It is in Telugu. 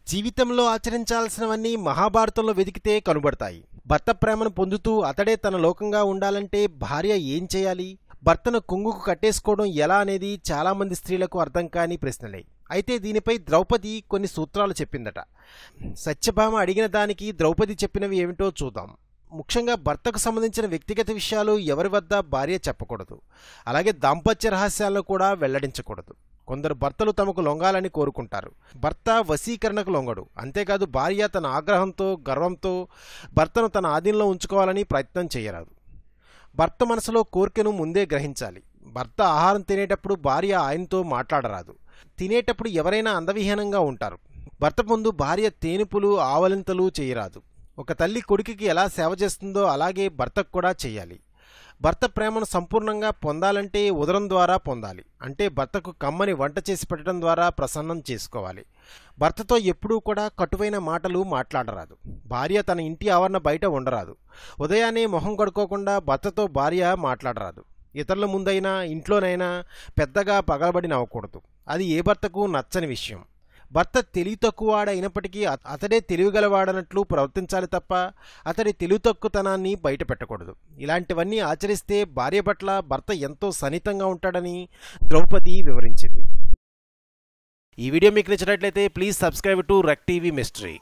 జీవితంలో ఆచరించాల్సినవన్నీ మహాభారతంలో వెతికితే కనుబడతాయి. భర్త ప్రేమను పొందుతూ అతడే తన లోకంగా ఉండాలంటే భార్య ఏం చేయాలి? భర్తను కొంగుకు కట్టేసుకోవడం ఎలా అనేది చాలామంది స్త్రీలకు అర్థం కాని ప్రశ్నలే. అయితే దీనిపై ద్రౌపది కొన్ని సూత్రాలు చెప్పిందట. సత్యభామ అడిగిన దానికి ద్రౌపది చెప్పినవి ఏమిటో చూద్దాం. ముఖ్యంగా భర్తకు సంబంధించిన వ్యక్తిగత విషయాలు ఎవరి వద్ద భార్య చెప్పకూడదు. అలాగే దాంపత్య రహస్యాలను కూడా వెల్లడించకూడదు. కొందరు భర్తలు తమకు లొంగాలని కోరుకుంటారు. భర్త వశీకరణకు లొంగడు. అంతేకాదు భార్య తన ఆగ్రహంతో గర్వంతో భర్తను తన ఆధీనంలో ఉంచుకోవాలని ప్రయత్నం చేయరాదు. భర్త మనసులో కోరికను ముందే గ్రహించాలి. భర్త ఆహారం తినేటప్పుడు భార్య ఆయనతో మాట్లాడరాదు. తినేటప్పుడు ఎవరైనా అందవిహీనంగా ఉంటారు. భర్త ముందు భార్య తేనుపులు ఆవలింతలు చేయరాదు. ఒక తల్లి కొడుకుకి ఎలా సేవ చేస్తుందో అలాగే భర్తకు కూడా చేయాలి. భర్త ప్రేమను సంపూర్ణంగా పొందాలంటే ఉదరం ద్వారా పొందాలి. అంటే భర్తకు కమ్మని వంట చేసి పెట్టడం ద్వారా ప్రసన్నం చేసుకోవాలి. భర్తతో ఎప్పుడూ కూడా కటువైన మాటలు మాట్లాడరాదు. భార్య తన ఇంటి ఆవరణ బయట ఉండరాదు. ఉదయాన్నే మొహం కడుక్కోకుండా భర్తతో భార్య మాట్లాడరాదు. ఇతరుల ముందైనా ఇంట్లోనైనా పెద్దగా పగలబడి నవ్వకూడదు. అది ఏ భర్తకు నచ్చని విషయం. భర్త తెలివి తక్కువవాడైనప్పటికీ అతడే తెలివిగలవాడనట్లు ప్రవర్తించాలి తప్ప అతడి తెలివి తక్కువతనాన్ని బయట పెట్టకూడదు. ఇలాంటివన్నీ ఆచరిస్తే భార్య పట్ల భర్త ఎంతో సన్నిహితంగా ఉంటాడని ద్రౌపది వివరించింది. ఈ వీడియో మీకు నచ్చినట్లయితే ప్లీజ్ సబ్స్క్రైబ్ టు రెక్ టీవీ మిస్టరీ.